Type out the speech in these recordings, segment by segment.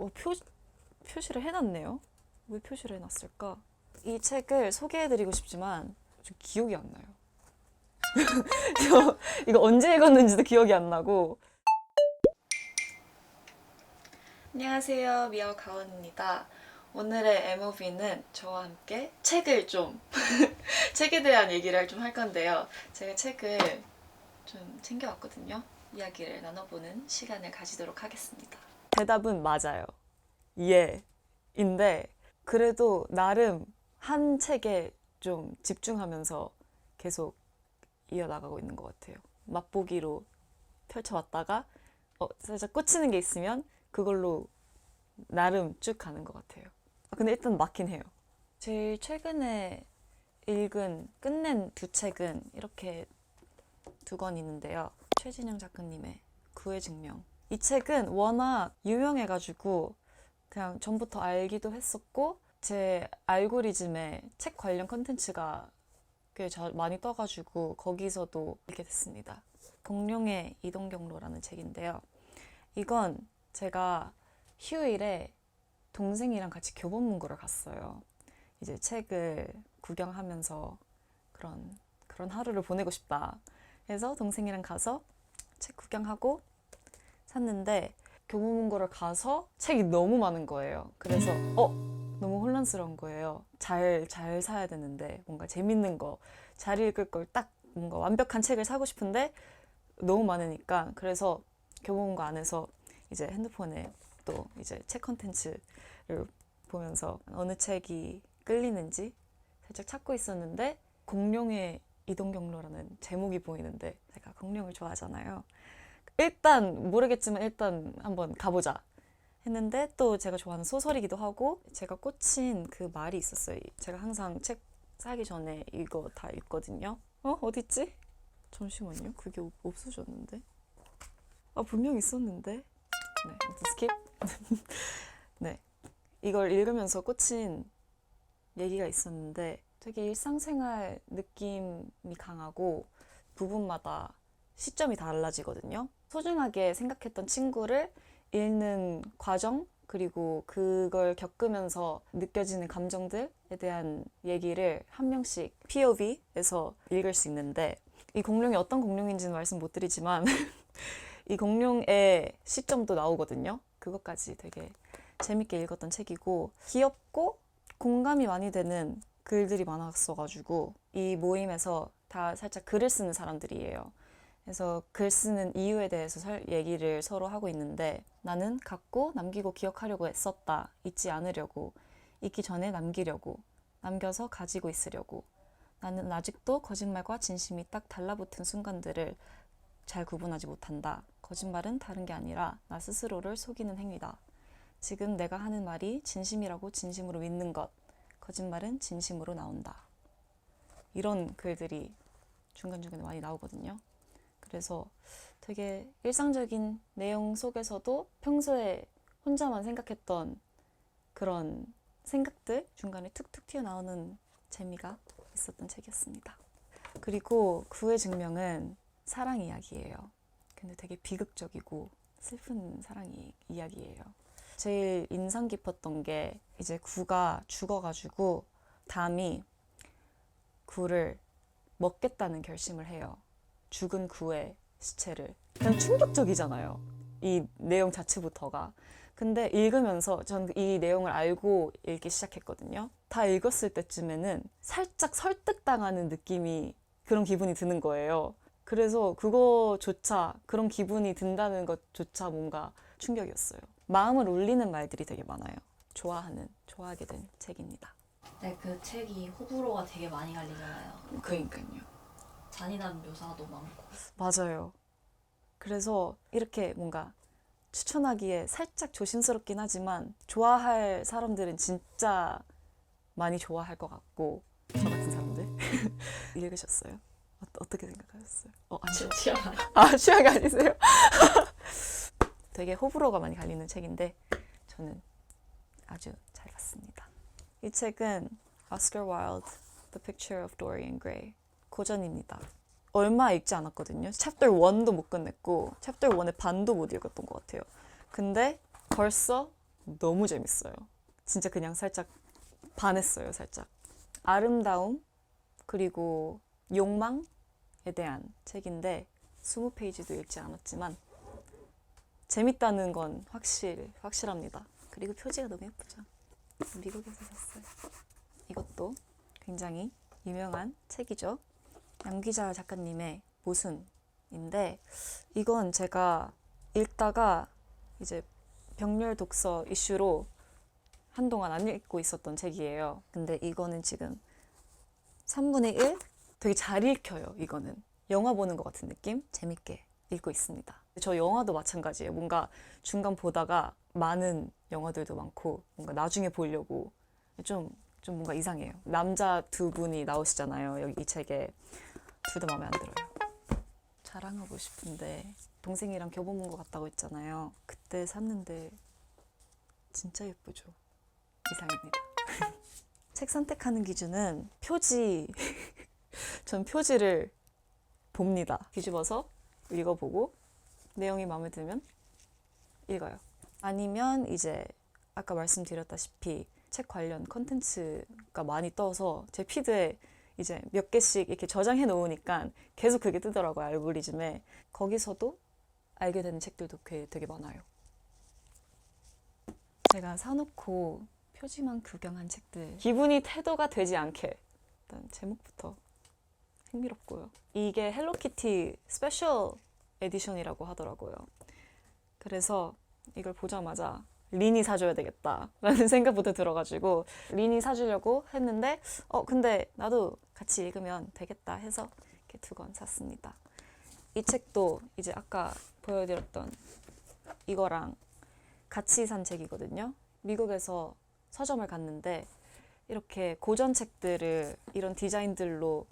표시를 해놨네요. 왜 표시를 해놨을까? 이 책을 소개해드리고 싶지만 좀 기억이 안 나요. 이거 언제 읽었는지도 기억이 안 나고. 안녕하세요, 미아오 가원입니다. 오늘의 MOV는 저와 함께 책을 좀 책에 대한 얘기를 좀 할 건데요. 제가 책을 좀 챙겨왔거든요. 이야기를 나눠보는 시간을 가지도록 하겠습니다. 대답은 맞아요. 예. 인데 그래도 나름 한 책에 좀 집중하면서 계속 이어나가고 있는 것 같아요. 맛보기로 펼쳐왔다가 살짝 꽂히는 게 있으면 그걸로 나름 쭉 가는 것 같아요. 근데 일단 맞긴 해요. 제일 최근에 끝낸 두 책은 이렇게 두 권 있는데요. 최진영 작가님의 구의 증명. 이 책은 워낙 유명해가지고 그냥 전부터 알기도 했었고 제 알고리즘에 책 관련 컨텐츠가 꽤 많이 떠가지고 거기서도 읽게 됐습니다. 공룡의 이동 경로라는 책인데요. 이건 제가 휴일에 동생이랑 같이 교보문고를 갔어요. 이제 책을 구경하면서 그런 하루를 보내고 싶다 해서 동생이랑 가서 책 구경하고 샀는데 교보문고를 가서 책이 너무 많은 거예요. 그래서 너무 혼란스러운 거예요. 잘 사야 되는데 뭔가 재밌는 거, 잘 읽을 걸 딱 뭔가 완벽한 책을 사고 싶은데 너무 많으니까 그래서 교보문고 안에서 이제 핸드폰에 또 이제 책 컨텐츠를 보면서 어느 책이 끌리는지 살짝 찾고 있었는데 공룡의 이동 경로라는 제목이 보이는데 제가 공룡을 좋아하잖아요. 일단 모르겠지만 일단 한번 가보자 했는데 또 제가 좋아하는 소설이기도 하고 제가 꽂힌 그 말이 있었어요. 제가 항상 책 사기 전에 이거 다 읽거든요. 어딨지? 잠시만요. 그게 없어졌는데. 분명 있었는데. 네, 아무튼 스킵. 네, 이걸 읽으면서 꽂힌 얘기가 있었는데 되게 일상생활 느낌이 강하고 부분마다 시점이 달라지거든요. 소중하게 생각했던 친구를 읽는 과정 그리고 그걸 겪으면서 느껴지는 감정들에 대한 얘기를 한 명씩 POV에서 읽을 수 있는데 이 공룡이 어떤 공룡인지는 말씀 못 드리지만 이 공룡의 시점도 나오거든요. 그것까지 되게 재밌게 읽었던 책이고 귀엽고 공감이 많이 되는 글들이 많았어가지고 이 모임에서 다 살짝 글을 쓰는 사람들이에요. 그래서 글 쓰는 이유에 대해서 얘기를 서로 하고 있는데 나는 갖고 남기고 기억하려고 애썼다. 잊지 않으려고. 잊기 전에 남기려고. 남겨서 가지고 있으려고. 나는 아직도 거짓말과 진심이 딱 달라붙은 순간들을 잘 구분하지 못한다. 거짓말은 다른 게 아니라 나 스스로를 속이는 행위다. 지금 내가 하는 말이 진심이라고 진심으로 믿는 것. 거짓말은 진심으로 나온다. 이런 글들이 중간중간에 많이 나오거든요. 그래서 되게 일상적인 내용 속에서도 평소에 혼자만 생각했던 그런 생각들 중간에 툭툭 튀어나오는 재미가 있었던 책이었습니다. 그리고 구의 증명은 사랑 이야기예요. 근데 되게 비극적이고 슬픈 사랑 이야기예요. 제일 인상 깊었던 게 이제 구가 죽어가지고 담이 구를 먹겠다는 결심을 해요. 죽은 구의 시체를. 그냥 충격적이잖아요. 이 내용 자체부터가. 근데 읽으면서 전 이 내용을 알고 읽기 시작했거든요. 다 읽었을 때쯤에는 살짝 설득당하는 그런 기분이 드는 거예요. 그래서 그거조차 그런 기분이 든다는 것조차 뭔가 충격이었어요. 마음을 울리는 말들이 되게 많아요. 좋아하게 된 책입니다. 네, 그 책이 호불호가 되게 많이 갈리잖아요. 그러니까요. 잔인한 묘사도 많고. 맞아요. 그래서 이렇게 뭔가 추천하기에 살짝 조심스럽긴 하지만 좋아할 사람들은 진짜 많이 좋아할 것 같고 저 같은 사람들 읽으셨어요? 어떻게 생각하셨어요? 아니요. 취향. 취향이 아니세요? 되게 호불호가 많이 갈리는 책인데 저는 아주 잘 봤습니다. 이 책은 오스카 와일드, The Picture of Dorian Gray 고전입니다. 얼마 읽지 않았거든요. 챕터 1도 못 끝냈고 챕터 1의 반도 못 읽었던 것 같아요. 근데 벌써 너무 재밌어요. 진짜 그냥 살짝 반했어요, 살짝. 아름다움 그리고 욕망에 대한 책인데 20페이지도 읽지 않았지만 재밌다는 건 확실합니다. 그리고 표지가 너무 예쁘죠. 미국에서 샀어요. 이것도 굉장히 유명한 책이죠. 양귀자 작가님의 모순인데 이건 제가 읽다가 이제 병렬 독서 이슈로 한동안 안 읽고 있었던 책이에요. 근데 이거는 지금 3분의 1? 되게 잘 읽혀요, 이거는. 영화 보는 것 같은 느낌? 재밌게 읽고 있습니다. 저 영화도 마찬가지예요. 뭔가 중간 보다가 많은 영화들도 많고 뭔가 나중에 보려고 좀 뭔가 이상해요. 남자 두 분이 나오시잖아요. 여기 이 책에. 둘 다 마음에 안 들어요. 자랑하고 싶은데 동생이랑 교보문고 갔다고 했잖아요. 그때 샀는데 진짜 예쁘죠. 이상입니다. 책 선택하는 기준은 표지. 전 표지를 봅니다. 뒤집어서 읽어보고 내용이 마음에 들면 읽어요. 아니면 이제 아까 말씀드렸다시피 책 관련 컨텐츠가 많이 떠서 제 피드에 이제 몇 개씩 이렇게 저장해 놓으니까 계속 그게 뜨더라고요, 알고리즘에. 거기서도 알게 되는 책들도 되게 많아요. 제가 사놓고 표지만 구경한 책들. 기분이 태도가 되지 않게. 일단 제목부터 흥미롭고요. 이게 헬로키티 스페셜 에디션이라고 하더라고요. 그래서 이걸 보자마자 린이 사줘야 되겠다라는 생각부터 들어가지고 린이 사주려고 했는데 근데 나도 같이 읽으면 되겠다 해서 이렇게 2권 샀습니다. 이 책도 이제 아까 보여드렸던 이거랑 같이 산 책이거든요. 미국에서 서점을 갔는데 이렇게 고전 책들을 이런 디자인들로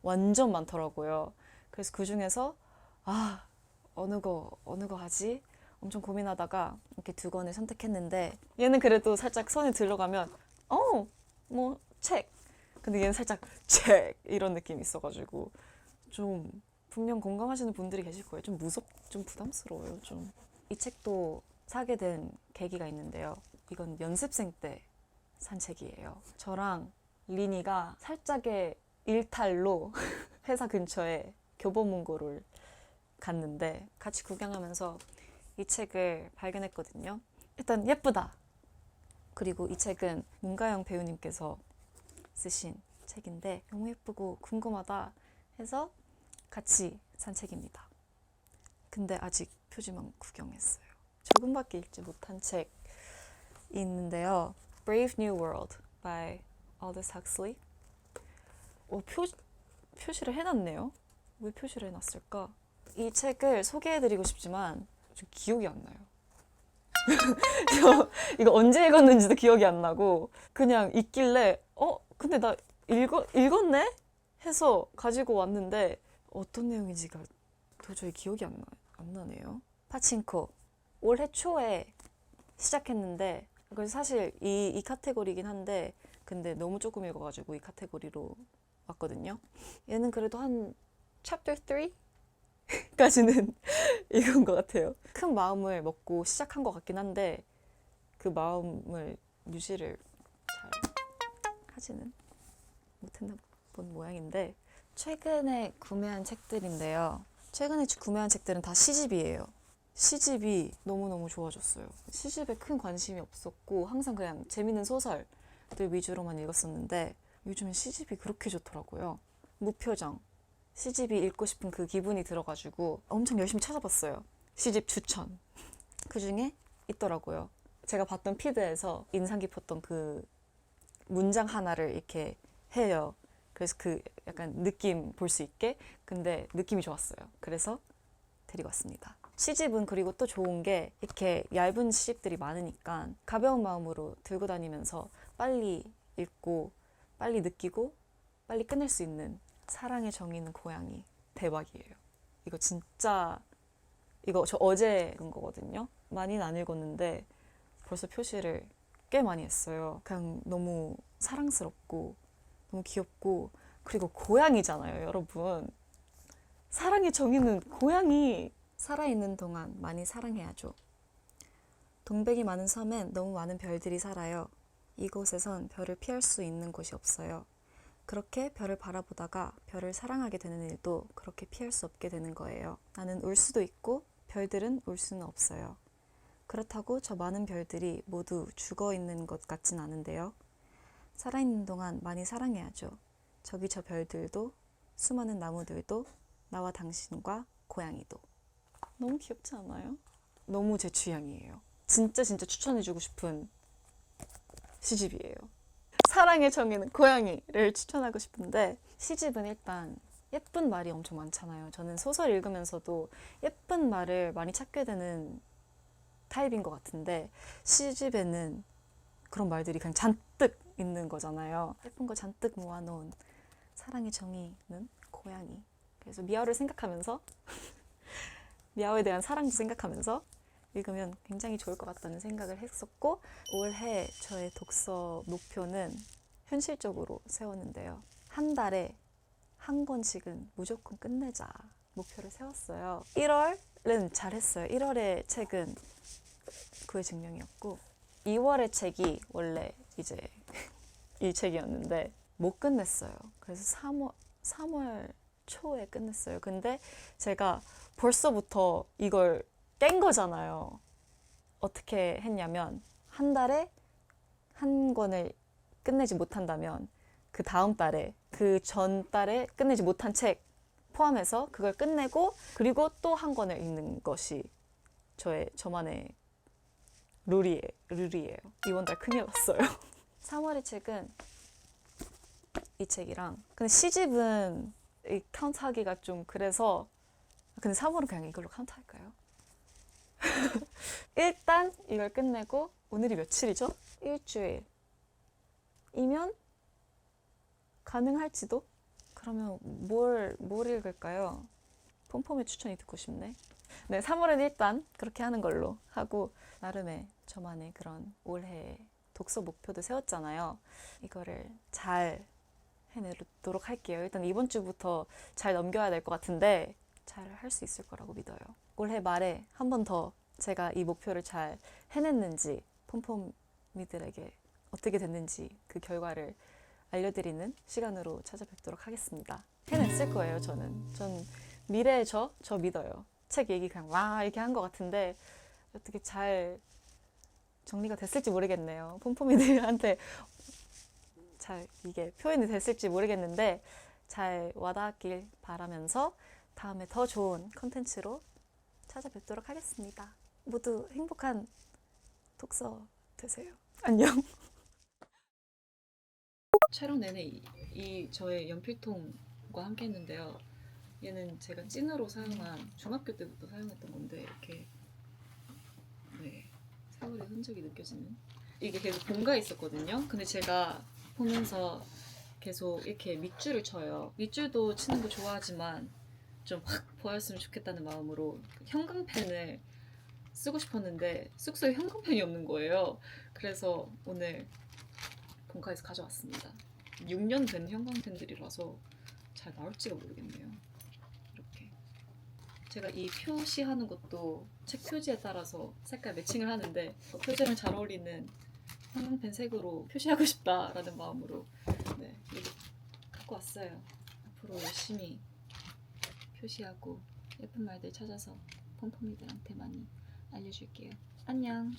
완전 많더라고요. 그래서 그 중에서 어느 거 하지? 엄청 고민하다가 이렇게 2권을 선택했는데 얘는 그래도 살짝 손에 들어가면 뭐 책. 근데 얘는 살짝 책 이런 느낌이 있어가지고 좀 분명 공감하시는 분들이 계실 거예요. 좀 좀 부담스러워요. 좀. 이 책도 사게 된 계기가 있는데요. 이건 연습생 때 산 책이에요. 저랑 리니가 살짝의 일탈로 회사 근처에 교보문고를 갔는데 같이 구경하면서 이 책을 발견했거든요. 일단 예쁘다. 그리고 이 책은 문가영 배우님께서 쓰신 책인데 너무 예쁘고 궁금하다 해서 같이 산 책입니다. 근데 아직 표지만 구경했어요. 조금밖에 읽지 못한 책이 있는데요. Brave New World by Aldous Huxley. 표시를 해놨네요. 왜 표시를 해놨을까? 이 책을 소개해드리고 싶지만 좀 기억이 안 나요. 이거 언제 읽었는지도 기억이 안 나고 그냥 있길래 근데 나 읽었네? 해서 가지고 왔는데 어떤 내용인지가 도저히 기억이 안 나네요. 파친코. 올해 초에 시작했는데 그래서 사실 이 카테고리긴 한데 근데 너무 조금 읽어가지고 이 카테고리로 왔거든요. 얘는 그래도 한 chapter 3까지는 읽은 것 같아요. 큰 마음을 먹고 시작한 것 같긴 한데 그 마음을 유지를 잘 하지는 못했나 본 모양인데 최근에 구매한 책들인데요. 최근에 구매한 책들은 다 시집이에요. 시집이 너무너무 좋아졌어요. 시집에 큰 관심이 없었고 항상 그냥 재밌는 소설들 위주로만 읽었었는데 요즘엔 시집이 그렇게 좋더라고요. 무표정. 시집이 읽고 싶은 그 기분이 들어가지고 엄청 열심히 찾아봤어요. 시집 추천. 그 중에 있더라고요. 제가 봤던 피드에서 인상 깊었던 그 문장 하나를 이렇게 해요. 그래서 그 약간 느낌 볼 수 있게. 근데 느낌이 좋았어요. 그래서 데리고 왔습니다. 시집은 그리고 또 좋은 게 이렇게 얇은 시집들이 많으니까 가벼운 마음으로 들고 다니면서 빨리 읽고 빨리 느끼고 빨리 끝낼 수 있는 사랑의 정의 있는 고양이. 대박이에요. 이거 진짜 이거 저 어제 읽은 거거든요. 많이는 안 읽었는데 벌써 표시를 꽤 많이 했어요. 그냥 너무 사랑스럽고 너무 귀엽고 그리고 고양이잖아요, 여러분. 사랑의 정의는 고양이. 살아있는 동안 많이 사랑해야죠. 동백이 많은 섬엔 너무 많은 별들이 살아요. 이곳에선 별을 피할 수 있는 곳이 없어요. 그렇게 별을 바라보다가 별을 사랑하게 되는 일도 그렇게 피할 수 없게 되는 거예요. 나는 울 수도 있고 별들은 울 수는 없어요. 그렇다고 저 많은 별들이 모두 죽어 있는 것 같진 않은데요. 살아있는 동안 많이 사랑해야죠. 저기 저 별들도, 수많은 나무들도, 나와 당신과 고양이도. 너무 귀엽지 않아요? 너무 제 취향이에요. 진짜 추천해주고 싶은 시집이에요. 사랑의 정의는 고양이를 추천하고 싶은데, 시집은 일단 예쁜 말이 엄청 많잖아요. 저는 소설 읽으면서도 예쁜 말을 많이 찾게 되는 타입인 것 같은데, 시집에는 그런 말들이 그냥 잔뜩 있는 거잖아요. 예쁜 거 잔뜩 모아놓은 사랑의 정의는 고양이. 그래서 미아오를 생각하면서 미아오에 대한 사랑도 생각하면서 읽으면 굉장히 좋을 것 같다는 생각을 했었고, 올해 저의 독서 목표는 현실적으로 세웠는데요. 한 달에 한 권씩은 무조건 끝내자 목표를 세웠어요. 1월은 잘했어요. 1월의 책은 그의 증명이었고, 2월의 책이 원래 이제 이 책이었는데 못 끝냈어요. 그래서 3월 초에 끝냈어요. 근데 제가 벌써부터 이걸 깬 거잖아요. 어떻게 했냐면, 한 달에 한 권을 끝내지 못한다면 그 다음 달에, 그 전 달에 끝내지 못한 책 포함해서 그걸 끝내고, 그리고 또 한 권을 읽는 것이 저만의 룰이에요. 이번 달 큰일 났어요. 3월의 책은 이 책이랑, 근데 시집은 이 카운트하기가 좀 그래서, 근데 3월은 그냥 이걸로 카운트할까요? 일단 이걸 끝내고, 오늘이 며칠이죠? 일주일이면 가능할지도? 그러면 뭘 읽을까요? 폼폼의 추천이 듣고 싶네. 네, 3월은 일단 그렇게 하는 걸로 하고, 나름의 저만의 그런 올해 독서 목표도 세웠잖아요. 이거를 잘 해내도록 할게요. 일단 이번 주부터 잘 넘겨야 될 것 같은데 잘 할 수 있을 거라고 믿어요. 올해 말에 한 번 더 제가 이 목표를 잘 해냈는지, 폼폼이들에게 어떻게 됐는지 그 결과를 알려드리는 시간으로 찾아뵙도록 하겠습니다. 해냈을 거예요, 저는. 전 미래의 저 믿어요. 책 얘기 그냥 와 이렇게 한 것 같은데 어떻게 잘 정리가 됐을지 모르겠네요. 폼폼이들한테 잘 이게 표현이 됐을지 모르겠는데 잘 와닿길 바라면서 다음에 더 좋은 컨텐츠로 찾아뵙도록 하겠습니다. 모두 행복한 독서 되세요. 안녕. 촬영 내내 이 저의 연필통과 함께 했는데요. 얘는 제가 찐으로 사용한, 중학교 때부터 사용했던 건데, 이렇게 네, 세월의 흔적이 느껴지는. 이게 계속 본가에 있었거든요. 근데 제가 보면서 계속 이렇게 밑줄을 쳐요. 밑줄도 치는 거 좋아하지만 좀 확 보였으면 좋겠다는 마음으로 형광펜을 쓰고 싶었는데 숙소에 형광펜이 없는 거예요. 그래서 오늘 본가에서 가져왔습니다. 6년 된 형광펜들이라서 잘 나올지가 모르겠네요. 이렇게 제가 이 표시하는 것도 책 표지에 따라서 색깔 매칭을 하는데, 표지랑 잘 어울리는 형광펜 색으로 표시하고 싶다라는 마음으로 네, 이렇게 갖고 왔어요. 앞으로 열심히 표시하고 예쁜 말들 찾아서 pompom이들한테 많이 알려줄게요. 안녕.